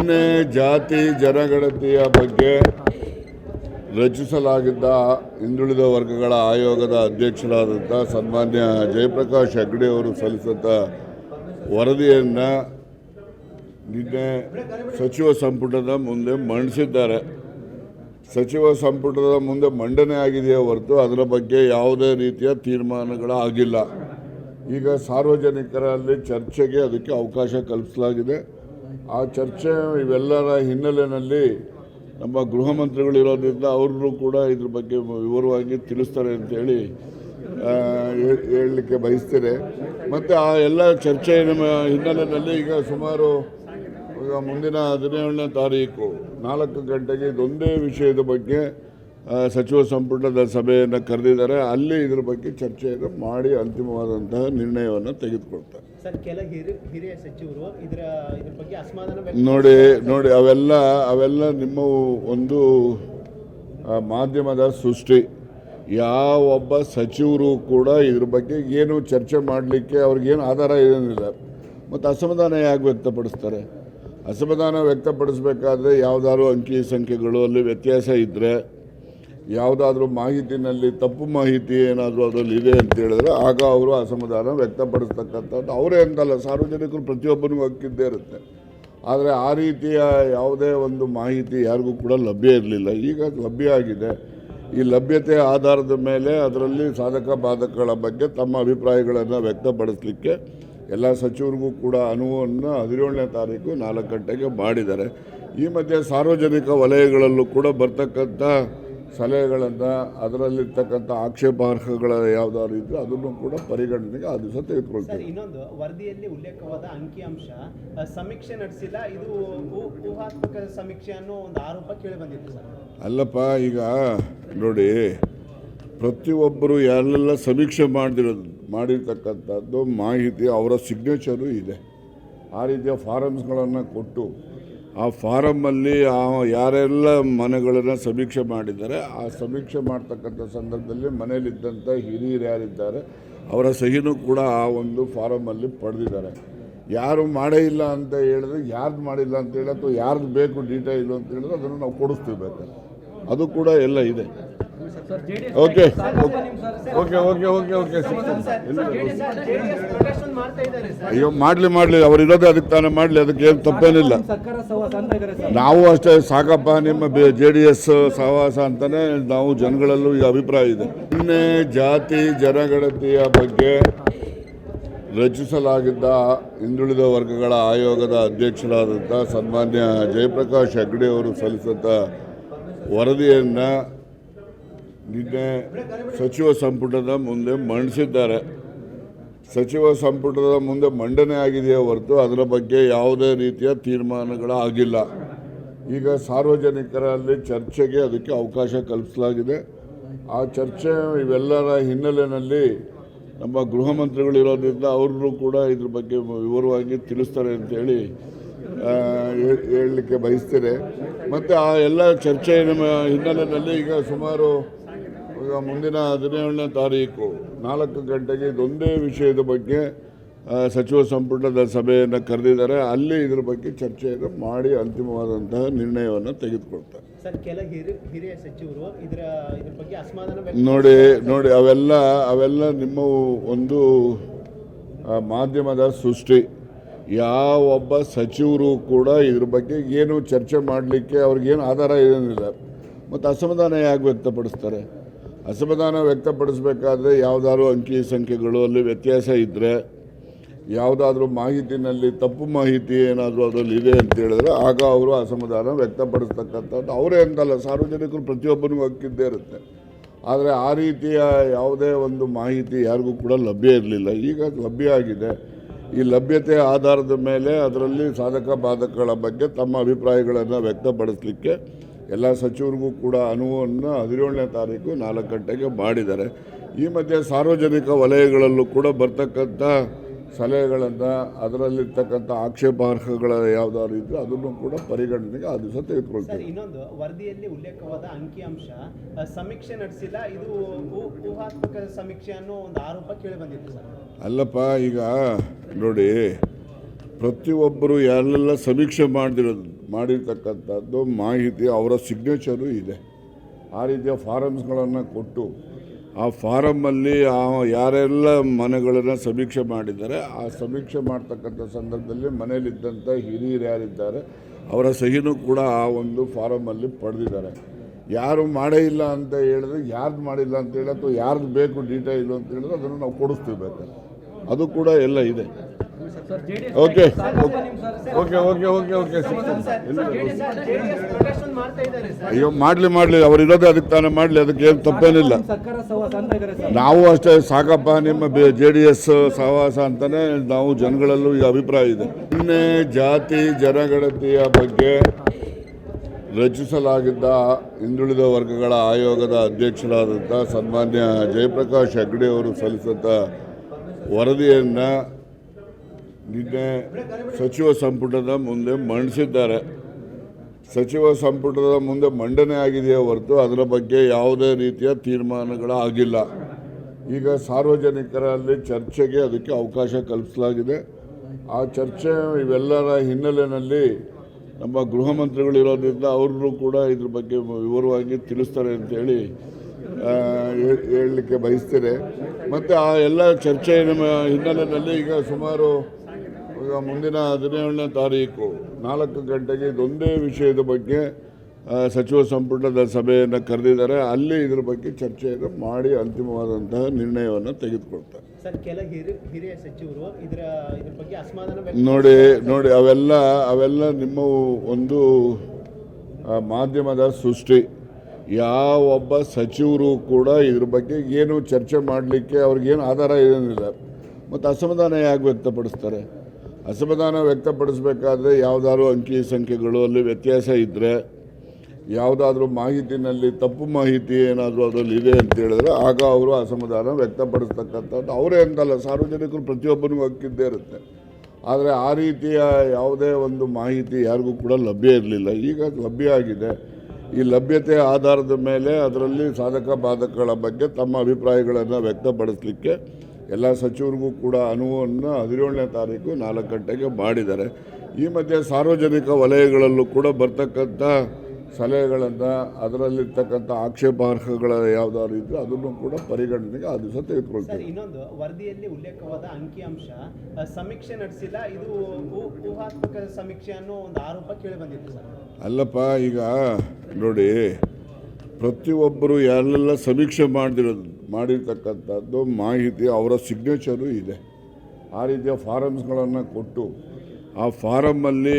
ನಿನ್ನೆ ಜಾತಿ ಜನಗಣತಿಯ ಬಗ್ಗೆ ರಚಿಸಲಾಗಿದ್ದ ಹಿಂದುಳಿದ ವರ್ಗಗಳ ಆಯೋಗದ ಅಧ್ಯಕ್ಷರಾದಂಥ ಸನ್ಮಾನ್ಯ ಜಯಪ್ರಕಾಶ್ ಹೆಗ್ಡೆ ಅವರು ಸಲ್ಲಿಸಿದ ವರದಿಯನ್ನು ನಿನ್ನೆ ಸಚಿವ ಸಂಪುಟದ ಮುಂದೆ ಮಂಡಿಸಿದ್ದಾರೆ. ಸಚಿವ ಸಂಪುಟದ ಮುಂದೆ ಮಂಡನೆ ಆಗಿದೆಯೇ ಹೊರತು ಅದರ ಬಗ್ಗೆ ಯಾವುದೇ ರೀತಿಯ ತೀರ್ಮಾನಗಳಾಗಿಲ್ಲ. ಈಗ ಸಾರ್ವಜನಿಕರಲ್ಲಿ ಚರ್ಚೆಗೆ ಅದಕ್ಕೆ ಅವಕಾಶ ಕಲ್ಪಿಸಲಾಗಿದೆ. ಆ ಚರ್ಚೆ ಇವೆಲ್ಲರ ಹಿನ್ನೆಲೆಯಲ್ಲಿ ನಮ್ಮ ಗೃಹ ಮಂತ್ರಿಗಳಿರೋದ್ರಿಂದ ಅವರು ಕೂಡ ಇದ್ರ ಬಗ್ಗೆ ವಿವರವಾಗಿ ತಿಳಿಸ್ತಾರೆ ಅಂತೇಳಿ ಹೇಳಲಿಕ್ಕೆ ಬಯಸ್ತೇನೆ. ಮತ್ತು ಆ ಎಲ್ಲ ಚರ್ಚೆಯ ಹಿನ್ನೆಲೆಯಲ್ಲಿ ಈಗ ಸುಮಾರು ಮುಂದಿನ 17ನೇ ತಾರೀಕು 4 ಗಂಟೆಗೆ ಇದೊಂದೇ ವಿಷಯದ ಬಗ್ಗೆ ಸಚಿವ ಸಂಪುಟದ ಸಭೆಯನ್ನು ಕರೆದಿದ್ದಾರೆ. ಅಲ್ಲಿ ಇದ್ರ ಬಗ್ಗೆ ಚರ್ಚೆಯನ್ನು ಮಾಡಿ ಅಂತಿಮವಾದಂತಹ ನಿರ್ಣಯವನ್ನು ತೆಗೆದುಕೊಳ್ತಾರೆ. ಹಿರಿಯ ಸಚಿವರು ಇದರ ಬಗ್ಗೆ ಅಸಮಾಧಾನ ನೋಡಿ ಅವೆಲ್ಲ ನಿಮ್ಮ ಒಂದು ಮಾಧ್ಯಮದ ಸೃಷ್ಟಿ. ಯಾವೊಬ್ಬ ಸಚಿವರು ಕೂಡ ಇದ್ರ ಬಗ್ಗೆ ಏನು ಚರ್ಚೆ ಮಾಡಲಿಕ್ಕೆ ಅವ್ರಿಗೇನು ಆಧಾರ ಏನಿಲ್ಲ. ಮತ್ತು ಅಸಮಾಧಾನ ಯಾಕೆ ವ್ಯಕ್ತಪಡಿಸ್ತಾರೆ? ಅಸಮಾಧಾನ ವ್ಯಕ್ತಪಡಿಸಬೇಕಾದ್ರೆ ಯಾವುದಾದ್ರು ಅಂಕಿ ಸಂಖ್ಯೆಗಳು ಅಲ್ಲಿ ವ್ಯತ್ಯಾಸ ಇದ್ದರೆ, ಯಾವುದಾದ್ರೂ ಮಾಹಿತಿನಲ್ಲಿ ತಪ್ಪು ಮಾಹಿತಿ ಏನಾದರೂ ಅದರಲ್ಲಿ ಇದೆ ಅಂತ ಹೇಳಿದ್ರೆ ಆಗ ಅವರು ಅಸಮಾಧಾನ ವ್ಯಕ್ತಪಡಿಸ್ತಕ್ಕಂಥದ್ದು ಅವರೇ ಅಂತಲ್ಲ, ಸಾರ್ವಜನಿಕರು ಪ್ರತಿಯೊಬ್ಬರಿಗೂ ಹಕ್ಕಿದ್ದೇ ಇರುತ್ತೆ. ಆದರೆ ಆ ರೀತಿಯ ಯಾವುದೇ ಒಂದು ಮಾಹಿತಿ ಯಾರಿಗೂ ಕೂಡ ಲಭ್ಯ ಇರಲಿಲ್ಲ. ಈಗ ಲಭ್ಯ ಆಗಿದೆ. ಈ ಲಭ್ಯತೆ ಆಧಾರದ ಮೇಲೆ ಅದರಲ್ಲಿ ಸಾಧಕ ಬಾಧಕಗಳ ಬಗ್ಗೆ ತಮ್ಮ ಅಭಿಪ್ರಾಯಗಳನ್ನು ವ್ಯಕ್ತಪಡಿಸಲಿಕ್ಕೆ ಎಲ್ಲ ಸಚಿವರಿಗೂ ಕೂಡ ಅನುವನ್ನು 17ನೇ ತಾರೀಕು 4 ಗಂಟೆಗೆ ಮಾಡಿದ್ದಾರೆ. ಈ ಮಧ್ಯೆ ಸಾರ್ವಜನಿಕ ವಲಯಗಳಲ್ಲೂ ಕೂಡ ಬರ್ತಕ್ಕಂಥ ಸಲಹೆಗಳನ್ನು, ಅದರಲ್ಲಿರ್ತಕ್ಕಂಥ ಆಕ್ಷೇಪಾರ್ಹಗಳ ಯಾವುದಾದ್ರು ಇದ್ದರೆ ಅದನ್ನು ಕೂಡ ಪರಿಗಣನೆಗೆ ಆ ದಿವಸ ತೆಗೆದುಕೊಳ್ತಾರೆ. ಇನ್ನೊಂದು ವರದಿಯಲ್ಲಿ ಉಲ್ಲೇಖವಾದ ಅಂಕಿಅಂಶ ಸಮೀಕ್ಷೆ ನಡೆಸಿಲ್ಲ, ಇದು ಊಹಾತ್ಮಕ ಸಮೀಕ್ಷೆ ಅನ್ನೋ ಒಂದು ಆರೋಪ ಕೇಳಿ ಬಂದಿತ್ತು ಸರ್. ಅಲ್ಲಪ್ಪ, ಈಗ ನೋಡಿ, ಪ್ರತಿಯೊಬ್ಬರು ಯಾರೆಲ್ಲ ಸಮೀಕ್ಷೆ ಮಾಡಿರ್ತಕ್ಕಂಥದ್ದು ಮಾಹಿತಿ ಅವರ ಸಿಗ್ನೇಚರು ಇದೆ. ಆ ರೀತಿಯ ಫಾರಮ್ಸ್ಗಳನ್ನು ಕೊಟ್ಟು ಆ ಫಾರಮ್ಮಲ್ಲಿ ಯಾರೆಲ್ಲ ಮನೆಗಳನ್ನು ಸಮೀಕ್ಷೆ ಮಾಡಿದ್ದಾರೆ, ಆ ಸಮೀಕ್ಷೆ ಮಾಡ್ತಕ್ಕಂಥ ಸಂದರ್ಭದಲ್ಲಿ ಮನೆಯಲ್ಲಿದ್ದಂಥ ಹಿರಿಯರು ಯಾರಿದ್ದಾರೆ ಅವರ ಸಹಿನೂ ಕೂಡ ಆ ಒಂದು ಫಾರಮಲ್ಲಿ ಪಡೆದಿದ್ದಾರೆ. ಯಾರು ಮಾಡೇ ಇಲ್ಲ ಅಂತ ಹೇಳಿದ್ರೆ, ಯಾರ್ದು ಮಾಡಿಲ್ಲ ಅಂತ ಹೇಳಿ ಅಥವಾ ಯಾರ್ದು ಬೇಕು ಡೀಟೇಲು ಅಂತ ಹೇಳಿದ್ರೆ ಅದನ್ನು ನಾವು ಕೊಡಿಸ್ತೀವಿ ಬೇಕಾದ್ರೆ. ಅದು ಕೂಡ ಎಲ್ಲ ಇದೆ. Okay okay okay okay okay ಅಯ್ಯೋ, ಮಾಡಲಿ ಅವ್ರು ಇರೋದೇ ಅದಕ್ಕೆ ತಾನೇ ಮಾಡಲಿ, ಅದಕ್ಕೆ ಏನು ತಪ್ಪೇನಿಲ್ಲ. ನಾವು ಅಷ್ಟೇ ಸಾಕಪ್ಪ, ನಿಮ್ಮ JDS ಸಹವಾಸ ಅಂತಲೇ ನಾವು ಜನಗಳಲ್ಲೂ ಈ ಅಭಿಪ್ರಾಯ ಇದೆ. ನಿನ್ನೆ ಜಾತಿ ಜನಗಣತಿಯ ಬಗ್ಗೆ ರಚಿಸಲಾಗಿದ್ದ ಹಿಂದುಳಿದ ವರ್ಗಗಳ ಆಯೋಗದ ಅಧ್ಯಕ್ಷರಾದಂಥ ಸನ್ಮಾನ್ಯ ಜಯಪ್ರಕಾಶ್ ಹೆಗ್ಡೆ ಅವರು ಸಲ್ಲಿಸಿದ ವರದಿಯನ್ನು ನಿನ್ನೆ ಸಚಿವ ಸಂಪುಟದ ಮುಂದೆ ಮಂಡಿಸಿದ್ದಾರೆ. ಸಚಿವ ಸಂಪುಟದ ಮುಂದೆ ಮಂಡನೆ ಆಗಿದೆಯೇ ಹೊರತು ಅದರ ಬಗ್ಗೆ ಯಾವುದೇ ರೀತಿಯ ತೀರ್ಮಾನಗಳಾಗಿಲ್ಲ. ಈಗ ಸಾರ್ವಜನಿಕರಲ್ಲಿ ಚರ್ಚೆಗೆ ಅದಕ್ಕೆ ಅವಕಾಶ ಕಲ್ಪಿಸಲಾಗಿದೆ. ಆ ಚರ್ಚೆ ಇವೆಲ್ಲರ ಹಿನ್ನೆಲೆಯಲ್ಲಿ ನಮ್ಮ ಗೃಹ ಮಂತ್ರಿಗಳಿರೋದ್ರಿಂದ ಅವರು ಕೂಡ ಇದ್ರ ಬಗ್ಗೆ ವಿವರವಾಗಿ ತಿಳಿಸ್ತಾರೆ ಅಂತೇಳಿ ಹೇಳಲಿಕ್ಕೆ ಬಯಸ್ತೇನೆ. ಮತ್ತು ಆ ಎಲ್ಲ ಚರ್ಚೆಯ ಹಿನ್ನೆಲೆಯಲ್ಲಿ ಈಗ ಸುಮಾರು ಮುಂದಿನ 17ನೇ ತಾರೀಕು 4 ಗಂಟೆಗೆ ಇದೊಂದೇ ವಿಷಯದ ಬಗ್ಗೆ ಸಚಿವ ಸಂಪುಟದ ಸಭೆಯನ್ನು ಕರೆದಿದ್ದಾರೆ. ಅಲ್ಲಿ ಇದ್ರ ಬಗ್ಗೆ ಚರ್ಚೆಯನ್ನು ಮಾಡಿ ಅಂತಿಮವಾದಂತಹ ನಿರ್ಣಯವನ್ನು ತೆಗೆದುಕೊಳ್ತಾರೆ. ಹಿರಿಯ ಸಚಿವರು ಇದರ ಬಗ್ಗೆ ಅಸಮಾಧಾನ ನೋಡಿ ಅವೆಲ್ಲ ನಿಮ್ಮ ಒಂದು ಮಾಧ್ಯಮದ ಸೃಷ್ಟಿ. ಯಾವೊಬ್ಬ ಸಚಿವರು ಕೂಡ ಇದ್ರ ಬಗ್ಗೆ ಏನು ಚರ್ಚೆ ಮಾಡಲಿಕ್ಕೆ ಅವ್ರಿಗೇನು ಆಧಾರ ಏನಿಲ್ಲ. ಮತ್ತು ಅಸಮಾಧಾನ ಯಾಕೆ ವ್ಯಕ್ತಪಡಿಸ್ತಾರೆ? ಅಸಮಾಧಾನ ವ್ಯಕ್ತಪಡಿಸಬೇಕಾದ್ರೆ ಯಾವುದಾದ್ರು ಅಂಕಿ ಸಂಖ್ಯೆಗಳು ಅಲ್ಲಿ ವ್ಯತ್ಯಾಸ ಇದ್ದರೆ, ಯಾವುದಾದ್ರೂ ಮಾಹಿತಿನಲ್ಲಿ ತಪ್ಪು ಮಾಹಿತಿ ಏನಾದರೂ ಅದರಲ್ಲಿ ಇದೆ ಅಂತ ಹೇಳಿದ್ರೆ ಆಗ ಅವರು ಅಸಮಾಧಾನ ವ್ಯಕ್ತಪಡಿಸ್ತಕ್ಕಂಥದ್ದು ಅವರೇ ಅಂತಲ್ಲ, ಸಾರ್ವಜನಿಕರು ಪ್ರತಿಯೊಬ್ಬರಿಗೂ ಹಕ್ಕಿದ್ದೇ ಇರುತ್ತೆ. ಆದರೆ ಆ ರೀತಿಯ ಯಾವುದೇ ಒಂದು ಮಾಹಿತಿ ಯಾರಿಗೂ ಕೂಡ ಲಭ್ಯ ಇರಲಿಲ್ಲ. ಈಗ ಲಭ್ಯ ಆಗಿದೆ. ಈ ಲಭ್ಯತೆ ಆಧಾರದ ಮೇಲೆ ಅದರಲ್ಲಿ ಸಾಧಕ ಬಾಧಕಗಳ ಬಗ್ಗೆ ತಮ್ಮ ಅಭಿಪ್ರಾಯಗಳನ್ನು ವ್ಯಕ್ತಪಡಿಸಲಿಕ್ಕೆ ಎಲ್ಲ ಸಚಿವರಿಗೂ ಕೂಡ ಅನುವನ್ನು 17ನೇ ತಾರೀಕು 4 ಗಂಟೆಗೆ ಮಾಡಿದ್ದಾರೆ. ಈ ಮಧ್ಯೆ ಸಾರ್ವಜನಿಕ ವಲಯಗಳಲ್ಲೂ ಕೂಡ ಬರ್ತಕ್ಕಂಥ ಸಲಹೆಗಳನ್ನು, ಅದರಲ್ಲಿರ್ತಕ್ಕಂಥ ಆಕ್ಷೇಪಾರ್ಹಗಳ ಯಾವುದಾದ್ರು ಇದ್ದರೆ ಅದನ್ನು ಕೂಡ ಪರಿಗಣನೆಗೆ ಆ ದಿವಸ ತೆಗೆದುಕೊಳ್ತಾರೆ. ಇನ್ನೊಂದು ವರದಿಯಲ್ಲಿ ಉಲ್ಲೇಖವಾದ ಅಂಕಿಅಂಶ ಸಮೀಕ್ಷೆ ನಡೆಸಿಲ್ಲ, ಇದು ಊಹಾತ್ಮಕ ಸಮೀಕ್ಷೆ ಅನ್ನೋ ಒಂದು ಆರೋಪ ಕೇಳಿ ಬಂದಿತ್ತು ಸರ್. ಅಲ್ಲಪ್ಪ, ಈಗ ನೋಡಿ, ಪ್ರತಿಯೊಬ್ಬರು ಯಾರೆಲ್ಲ ಸಮೀಕ್ಷೆ ಮಾಡಿರ್ತಕ್ಕಂಥದ್ದು ಮಾಹಿತಿ ಅವರ ಸಿಗ್ನೇಚರು ಇದೆ. ಆ ರೀತಿಯ ಫಾರಮ್ಸ್ಗಳನ್ನು ಕೊಟ್ಟು ಆ ಫಾರಮ್ಮಲ್ಲಿ ಯಾರೆಲ್ಲ ಮನೆಗಳನ್ನು ಸಮೀಕ್ಷೆ ಮಾಡಿದ್ದಾರೆ ಆ ಸಮೀಕ್ಷೆ ಮಾಡ್ತಕ್ಕಂಥ ಸಂದರ್ಭದಲ್ಲಿ ಮನೆಯಲ್ಲಿದ್ದಂಥ ಹಿರಿಯರು ಯಾರಿದ್ದಾರೆ ಅವರ ಸಹಿನೂ ಕೂಡ ಆ ಒಂದು ಫಾರಮಲ್ಲಿ ಪಡೆದಿದ್ದಾರೆ. ಯಾರು ಮಾಡೇ ಇಲ್ಲ ಅಂತ ಹೇಳಿದ್ರೆ ಯಾರ್ದು ಮಾಡಿಲ್ಲ ಅಂತ ಹೇಳಿ ಅಥವಾ ಯಾರ್ದು ಬೇಕು ಡೀಟೇಲು ಅಂತ ಹೇಳಿದ್ರೆ ಅದನ್ನು ನಾವು ಕೊಡಿಸ್ತೀವಿ ಬೇಕಾದ್ರೆ, ಅದು ಕೂಡ ಎಲ್ಲ ಇದೆ. Okay okay okay okay okay ಅಯ್ಯೋ ಮಾಡಲಿ ಅವ್ರು ಇರೋದೇ ಅದಕ್ಕೆ ತಾನೇ ಮಾಡಲಿ, ಅದಕ್ಕೆ ಏನು ತಪ್ಪೇನಿಲ್ಲ. ನಾವು ಅಷ್ಟೇ ಸಾಕಪ್ಪ ನಿಮ್ಮ JDS ಸಹವಾಸ ಅಂತಲೇ ನಾವು ಜನಗಳಲ್ಲೂ ಈ ಅಭಿಪ್ರಾಯ ಇದೆ. ನಿನ್ನೆ ಜಾತಿ ಜನಗಣತಿಯ ಬಗ್ಗೆ ರಚಿಸಲಾಗಿದ್ದ ಹಿಂದುಳಿದ ವರ್ಗಗಳ ಆಯೋಗದ ಅಧ್ಯಕ್ಷರಾದಂಥ ಸನ್ಮಾನ್ಯ ಜಯಪ್ರಕಾಶ್ ಹೆಗ್ಡೆ ಅವರು ಸಲ್ಲಿಸಿದ ವರದಿಯನ್ನು ನಿನ್ನೆ ಸಚಿವ ಸಂಪುಟದ ಮುಂದೆ ಮಂಡಿಸಿದ್ದಾರೆ. ಸಚಿವ ಸಂಪುಟದ ಮುಂದೆ ಮಂಡನೆ ಆಗಿದೆಯೇ ಹೊರತು ಅದರ ಬಗ್ಗೆ ಯಾವುದೇ ರೀತಿಯ ತೀರ್ಮಾನಗಳಾಗಿಲ್ಲ. ಈಗ ಸಾರ್ವಜನಿಕರಲ್ಲಿ ಚರ್ಚೆಗೆ ಅದಕ್ಕೆ ಅವಕಾಶ ಕಲ್ಪಿಸಲಾಗಿದೆ. ಆ ಚರ್ಚೆ ಇವೆಲ್ಲರ ಹಿನ್ನೆಲೆಯಲ್ಲಿ ನಮ್ಮ ಗೃಹ ಮಂತ್ರಿಗಳಿರೋದ್ರಿಂದ ಅವರು ಕೂಡ ಇದ್ರ ಬಗ್ಗೆ ವಿವರವಾಗಿ ತಿಳಿಸ್ತಾರೆ ಅಂತೇಳಿ ಹೇಳಲಿಕ್ಕೆ ಬಯಸ್ತೇನೆ. ಮತ್ತು ಆ ಎಲ್ಲ ಚರ್ಚೆಯ ಹಿನ್ನೆಲೆಯಲ್ಲಿ ಈಗ ಸುಮಾರು ಮುಂದಿನ 17ನೇ ತಾರೀಕು 4 ಗಂಟೆಗೆ ಇದೊಂದೇ ವಿಷಯದ ಬಗ್ಗೆ ಸಚಿವ ಸಂಪುಟದ ಸಭೆಯನ್ನು ಕರೆದಿದ್ದಾರೆ. ಅಲ್ಲಿ ಇದ್ರ ಬಗ್ಗೆ ಚರ್ಚೆಯನ್ನು ಮಾಡಿ ಅಂತಿಮವಾದಂತಹ ನಿರ್ಣಯವನ್ನು ತೆಗೆದುಕೊಳ್ತಾರೆ. ಸರ್, ಕೆಲ ಹಿರಿಯ ಸಚಿವರು ಇದ್ರ ಬಗ್ಗೆ ಅಸಮಾಧಾನ ನೋಡಿ ಅವೆಲ್ಲ ನಿಮ್ಮ ಒಂದು ಮಾಧ್ಯಮದ ಸೃಷ್ಟಿ. ಯಾವೊಬ್ಬ ಸಚಿವರು ಕೂಡ ಇದ್ರ ಬಗ್ಗೆ ಏನು ಚರ್ಚೆ ಮಾಡಲಿಕ್ಕೆ ಅವ್ರಿಗೇನು ಆಧಾರ ಏನಿಲ್ಲ. ಮತ್ತು ಅಸಮಾಧಾನ ಯಾಕೆ ವ್ಯಕ್ತಪಡಿಸ್ತಾರೆ? ಅಸಮಾಧಾನ ವ್ಯಕ್ತಪಡಿಸಬೇಕಾದ್ರೆ ಯಾವುದಾದ್ರೂ ಅಂಕಿ ಸಂಖ್ಯೆಗಳು ಅಲ್ಲಿ ವ್ಯತ್ಯಾಸ ಇದ್ದರೆ, ಯಾವುದಾದ್ರೂ ಮಾಹಿತಿನಲ್ಲಿ ತಪ್ಪು ಮಾಹಿತಿ ಏನಾದರೂ ಅದರಲ್ಲಿ ಇದೆ ಅಂತ ಹೇಳಿದ್ರೆ ಆಗ ಅವರು ಅಸಮಾಧಾನ ವ್ಯಕ್ತಪಡಿಸ್ತಕ್ಕಂಥದ್ದು ಅವರೇ ಅಂತಲ್ಲ, ಸಾರ್ವಜನಿಕರು ಪ್ರತಿಯೊಬ್ಬರಿಗೂ ಹಕ್ಕಿದ್ದೇ ಇರುತ್ತೆ. ಆದರೆ ಆ ರೀತಿಯ ಯಾವುದೇ ಒಂದು ಮಾಹಿತಿ ಯಾರಿಗೂ ಕೂಡ ಲಭ್ಯ ಇರಲಿಲ್ಲ. ಈಗ ಲಭ್ಯ ಆಗಿದೆ. ಈ ಲಭ್ಯತೆಯ ಆಧಾರದ ಮೇಲೆ ಅದರಲ್ಲಿ ಸಾಧಕ ಬಾಧಕಗಳ ಬಗ್ಗೆ ತಮ್ಮ ಅಭಿಪ್ರಾಯಗಳನ್ನು ವ್ಯಕ್ತಪಡಿಸಲಿಕ್ಕೆ ಎಲ್ಲ ಸಚಿವರಿಗೂ ಕೂಡ ಅನುವನ್ನು 17ನೇ ತಾರೀಕು 4 ಗಂಟೆಗೆ ಮಾಡಿದ್ದಾರೆ. ಈ ಮಧ್ಯೆ ಸಾರ್ವಜನಿಕ ವಲಯಗಳಲ್ಲೂ ಕೂಡ ಬರ್ತಕ್ಕಂಥ ಸಲಹೆಗಳನ್ನು, ಅದರಲ್ಲಿರ್ತಕ್ಕಂಥ ಆಕ್ಷೇಪಾರ್ಹಗಳ ಯಾವುದಾದ್ರು ಇದ್ದರೆ ಅದನ್ನು ಕೂಡ ಪರಿಗಣನೆಗೆ ಆ ದಿವಸ ತೆಗೆದುಕೊಳ್ತಾರೆ. ಇನ್ನೊಂದು ವರದಿಯಲ್ಲಿ ಉಲ್ಲೇಖವಾದ ಅಂಕಿಅಂಶ ಸಮೀಕ್ಷೆ ನಡೆಸಿಲ್ಲ, ಇದು ಊಹಾತ್ಮಕ ಸಮೀಕ್ಷೆ ಅನ್ನೋ ಒಂದು ಆರೋಪ ಕೇಳಿ ಬಂದಿತ್ತು ಸರ್. ಅಲ್ಲಪ್ಪ, ಈಗ ನೋಡಿ, ಪ್ರತಿಯೊಬ್ಬರು ಯಾರೆಲ್ಲ ಸಮೀಕ್ಷೆ ಮಾಡಿರ್ತಕ್ಕಂಥದ್ದು ಮಾಹಿತಿ ಅವರ ಸಿಗ್ನೇಚರು ಇದೆ. ಆ ರೀತಿಯ ಫಾರಮ್ಸ್ಗಳನ್ನು ಕೊಟ್ಟು ಆ ಫಾರಮ್ಮಲ್ಲಿ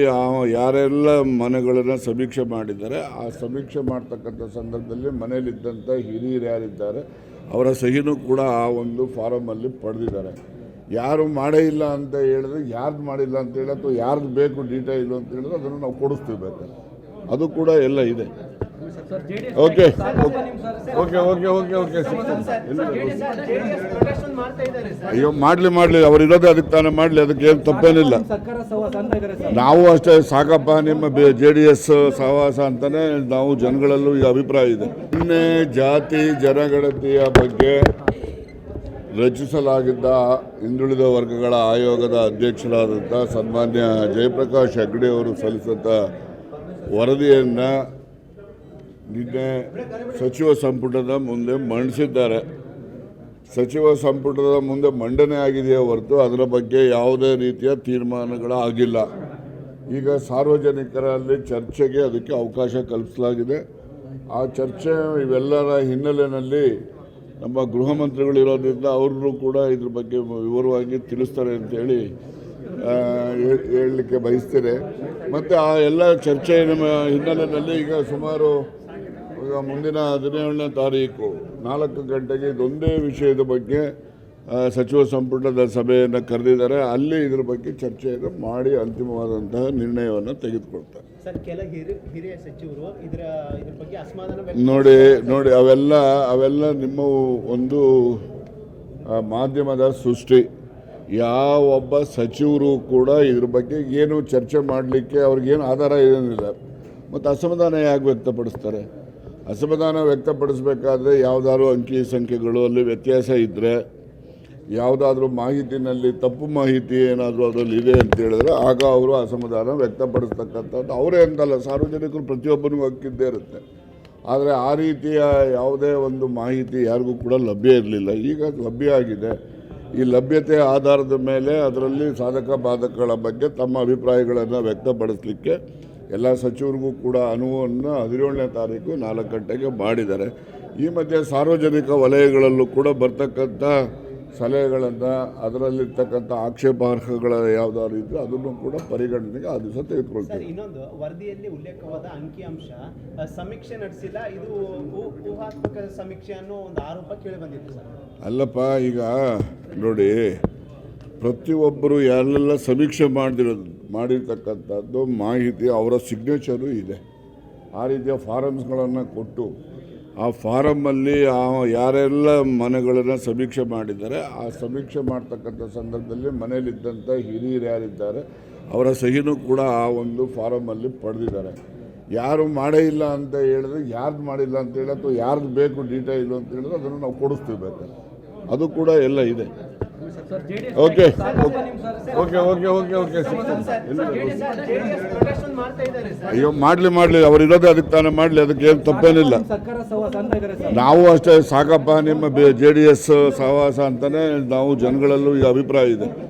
ಯಾರೆಲ್ಲ ಮನೆಗಳನ್ನು ಸಮೀಕ್ಷೆ ಮಾಡಿದ್ದಾರೆ ಆ ಸಮೀಕ್ಷೆ ಮಾಡ್ತಕ್ಕಂಥ ಸಂದರ್ಭದಲ್ಲಿ ಮನೆಯಲ್ಲಿದ್ದಂಥ ಹಿರಿಯರು ಯಾರಿದ್ದಾರೆ ಅವರ ಸಹಿನೂ ಕೂಡ ಆ ಒಂದು ಫಾರಮಲ್ಲಿ ಪಡೆದಿದ್ದಾರೆ. ಯಾರು ಮಾಡೇ ಇಲ್ಲ ಅಂತ ಹೇಳಿದ್ರೆ ಯಾರ್ದು ಮಾಡಿಲ್ಲ ಅಂತ ಹೇಳಿ ಅಥವಾ ಯಾರ್ದು ಬೇಕು ಡೀಟೇಲು ಅಂತ ಹೇಳಿದ್ರೆ ಅದನ್ನು ನಾವು ಕೊಡಿಸ್ತೀವಿ ಬೇಕಾದ್ರೆ, ಅದು ಕೂಡ ಎಲ್ಲ ಇದೆ. Okay okay okay okay okay ಅಯ್ಯೋ ಮಾಡಲಿ ಅವ್ರು ಇರೋದೇ ಅದಕ್ಕೆ ತಾನೇ ಮಾಡಲಿ, ಅದಕ್ಕೆ ಏನು ತಪ್ಪೇನಿಲ್ಲ. ನಾವು ಅಷ್ಟೇ ಸಾಕಪ್ಪ ನಿಮ್ಮ JDS ಸಹವಾಸ ಅಂತಲೇ ನಾವು ಜನಗಳಲ್ಲೂ ಈ ಅಭಿಪ್ರಾಯ ಇದೆ. ನಿನ್ನೆ ಜಾತಿ ಜನಗಣತಿಯ ಬಗ್ಗೆ ರಚಿಸಲಾಗಿದ್ದ ಹಿಂದುಳಿದ ವರ್ಗಗಳ ಆಯೋಗದ ಅಧ್ಯಕ್ಷರಾದಂಥ ಸನ್ಮಾನ್ಯ ಜಯಪ್ರಕಾಶ್ ಹೆಗ್ಡೆ ಅವರು ಸಲ್ಲಿಸಿದ ವರದಿಯನ್ನು ನಿನ್ನೆ ಸಚಿವ ಸಂಪುಟದ ಮುಂದೆ ಮಂಡಿಸಿದ್ದಾರೆ. ಸಚಿವ ಸಂಪುಟದ ಮುಂದೆ ಮಂಡನೆ ಆಗಿದೆಯೇ ಹೊರತು ಅದರ ಬಗ್ಗೆ ಯಾವುದೇ ರೀತಿಯ ತೀರ್ಮಾನಗಳಾಗಿಲ್ಲ. ಈಗ ಸಾರ್ವಜನಿಕರಲ್ಲಿ ಚರ್ಚೆಗೆ ಅದಕ್ಕೆ ಅವಕಾಶ ಕಲ್ಪಿಸಲಾಗಿದೆ. ಆ ಚರ್ಚೆ ಇವೆಲ್ಲರ ಹಿನ್ನೆಲೆಯಲ್ಲಿ ನಮ್ಮ ಗೃಹ ಮಂತ್ರಿಗಳಿರೋದ್ರಿಂದ ಅವರು ಕೂಡ ಇದ್ರ ಬಗ್ಗೆ ವಿವರವಾಗಿ ತಿಳಿಸ್ತಾರೆ ಅಂತೇಳಿ ಹೇಳಲಿಕ್ಕೆ ಬಯಸ್ತೇನೆ. ಮತ್ತು ಆ ಎಲ್ಲ ಚರ್ಚೆಯ ಹಿನ್ನೆಲೆಯಲ್ಲಿ ಈಗ ಸುಮಾರು ಮುಂದಿನ 17ನೇ ತಾರೀಕು 4 ಗಂಟೆಗೆ ಇದೊಂದೇ ವಿಷಯದ ಬಗ್ಗೆ ಸಚಿವ ಸಂಪುಟದ ಸಭೆಯನ್ನು ಕರೆದಿದ್ದಾರೆ. ಅಲ್ಲಿ ಇದ್ರ ಬಗ್ಗೆ ಚರ್ಚೆಯನ್ನು ಮಾಡಿ ಅಂತಿಮವಾದಂತಹ ನಿರ್ಣಯವನ್ನು ತೆಗೆದುಕೊಳ್ತಾರೆ. ಸರ್, ಕೆಲ ಹಿರಿಯ ಸಚಿವರು ಇದ್ರ ಬಗ್ಗೆ ಅಸಮಾಧಾನ ನೋಡಿ ಅವೆಲ್ಲ ನಿಮ್ಮ ಒಂದು ಮಾಧ್ಯಮದ ಸೃಷ್ಟಿ. ಯಾವೊಬ್ಬ ಸಚಿವರು ಕೂಡ ಇದ್ರ ಬಗ್ಗೆ ಏನು ಚರ್ಚೆ ಮಾಡಲಿಕ್ಕೆ ಅವ್ರಿಗೇನು ಆಧಾರ ಏನಿಲ್ಲ. ಮತ್ತು ಅಸಮಾಧಾನ ಯಾಕೆ ವ್ಯಕ್ತಪಡಿಸ್ತಾರೆ? ಅಸಮಾಧಾನ ವ್ಯಕ್ತಪಡಿಸಬೇಕಾದ್ರೆ ಯಾವುದಾದ್ರೂ ಅಂಕಿ ಸಂಖ್ಯೆಗಳು ಅಲ್ಲಿ ವ್ಯತ್ಯಾಸ ಇದ್ದರೆ, ಯಾವುದಾದ್ರೂ ಮಾಹಿತಿನಲ್ಲಿ ತಪ್ಪು ಮಾಹಿತಿ ಏನಾದರೂ ಅದರಲ್ಲಿ ಇದೆ ಅಂತ ಹೇಳಿದ್ರೆ ಆಗ ಅವರು ಅಸಮಾಧಾನ ವ್ಯಕ್ತಪಡಿಸ್ತಕ್ಕಂಥದ್ದು ಅವರೇ ಅಂತಲ್ಲ, ಸಾರ್ವಜನಿಕರು ಪ್ರತಿಯೊಬ್ಬರಿಗೂ ಹಕ್ಕಿದ್ದೇ ಇರುತ್ತೆ. ಆದರೆ ಆ ರೀತಿಯ ಯಾವುದೇ ಒಂದು ಮಾಹಿತಿ ಯಾರಿಗೂ ಕೂಡ ಲಭ್ಯ ಇರಲಿಲ್ಲ. ಈಗ ಲಭ್ಯ ಆಗಿದೆ. ಈ ಲಭ್ಯತೆ ಆಧಾರದ ಮೇಲೆ ಅದರಲ್ಲಿ ಸಾಧಕ ಬಾಧಕಗಳ ಬಗ್ಗೆ ತಮ್ಮ ಅಭಿಪ್ರಾಯಗಳನ್ನು ವ್ಯಕ್ತಪಡಿಸಲಿಕ್ಕೆ ಎಲ್ಲ ಸಚಿವರಿಗೂ ಕೂಡ ಅನುವನ್ನು 17ನೇ ತಾರೀಕು 4 ಗಂಟೆಗೆ ಮಾಡಿದ್ದಾರೆ. ಈ ಮಧ್ಯೆ ಸಾರ್ವಜನಿಕ ವಲಯಗಳಲ್ಲೂ ಕೂಡ ಬರ್ತಕ್ಕಂಥ ಸಲಹೆಗಳನ್ನು, ಅದರಲ್ಲಿರ್ತಕ್ಕಂಥ ಆಕ್ಷೇಪಾರ್ಹಗಳ ಯಾವುದಾದ್ರು ಇದ್ದರೆ ಅದನ್ನು ಕೂಡ ಪರಿಗಣನೆಗೆ ಆ ದಿವಸ ತೆಗೆದುಕೊಳ್ತಾರೆ. ಸರ್, ಇನ್ನೊಂದು ವರದಿಯಲ್ಲಿ ಉಲ್ಲೇಖವಾದ ಅಂಕಿಅಂಶ ಸಮೀಕ್ಷೆ ನಡೆಸಿಲ್ಲ, ಇದು ಊಹಾತ್ಮಕ ಸಮೀಕ್ಷೆ ಅನ್ನೋ ಒಂದು ಆರೋಪ ಕೇಳಿ ಬಂದಿತ್ತು ಸರ್. ಅಲ್ಲಪ್ಪ, ಈಗ ನೋಡಿ, ಪ್ರತಿಯೊಬ್ಬರು ಯಾರೆಲ್ಲ ಸಮೀಕ್ಷೆ ಮಾಡಿರ್ತಕ್ಕಂಥದ್ದು ಮಾಹಿತಿ ಅವರ ಸಿಗ್ನೇಚರು ಇದೆ. ಆ ರೀತಿಯ ಫಾರಮ್ಸ್ಗಳನ್ನು ಕೊಟ್ಟು ಆ ಫಾರಮ್ಮಲ್ಲಿ ಯಾರೆಲ್ಲ ಮನೆಗಳನ್ನು ಸಮೀಕ್ಷೆ ಮಾಡಿದ್ದಾರೆ, ಆ ಸಮೀಕ್ಷೆ ಮಾಡ್ತಕ್ಕಂಥ ಸಂದರ್ಭದಲ್ಲಿ ಮನೆಯಲ್ಲಿದ್ದಂಥ ಹಿರಿಯರು ಯಾರಿದ್ದಾರೆ ಅವರ ಸಹಿನೂ ಕೂಡ ಆ ಒಂದು ಫಾರಮಲ್ಲಿ ಪಡೆದಿದ್ದಾರೆ. ಯಾರು ಮಾಡೇ ಇಲ್ಲ ಅಂತ ಹೇಳಿದ್ರೆ, ಯಾರ್ದು ಮಾಡಿಲ್ಲ ಅಂತ ಹೇಳಿ ಅಥವಾ ಯಾರ್ದು ಬೇಕು ಡೀಟೇಲು ಅಂತ ಹೇಳಿದ್ರೆ ಅದನ್ನು ನಾವು ಕೊಡಿಸ್ತೀವಿ ಬೇಕಾದ್ರೆ. ಅದು ಕೂಡ ಎಲ್ಲ ಇದೆ. Okay okay okay okay okay ಅಯ್ಯೋ, ಮಾಡಲಿ ಅವ್ರು ಇರೋದೇ ಅದಕ್ಕೆ ತಾನೇ ಮಾಡಲಿ, ಅದಕ್ಕೆ ಏನು ತಪ್ಪೇನಿಲ್ಲ. ನಾವು ಅಷ್ಟೇ ಸಾಕಪ್ಪ ನಿಮ್ಮ JDS ಸಹವಾಸ ಅಂತಲೇ ನಾವು ಜನಗಳಲ್ಲೂ ಈ ಅಭಿಪ್ರಾಯ ಇದೆ.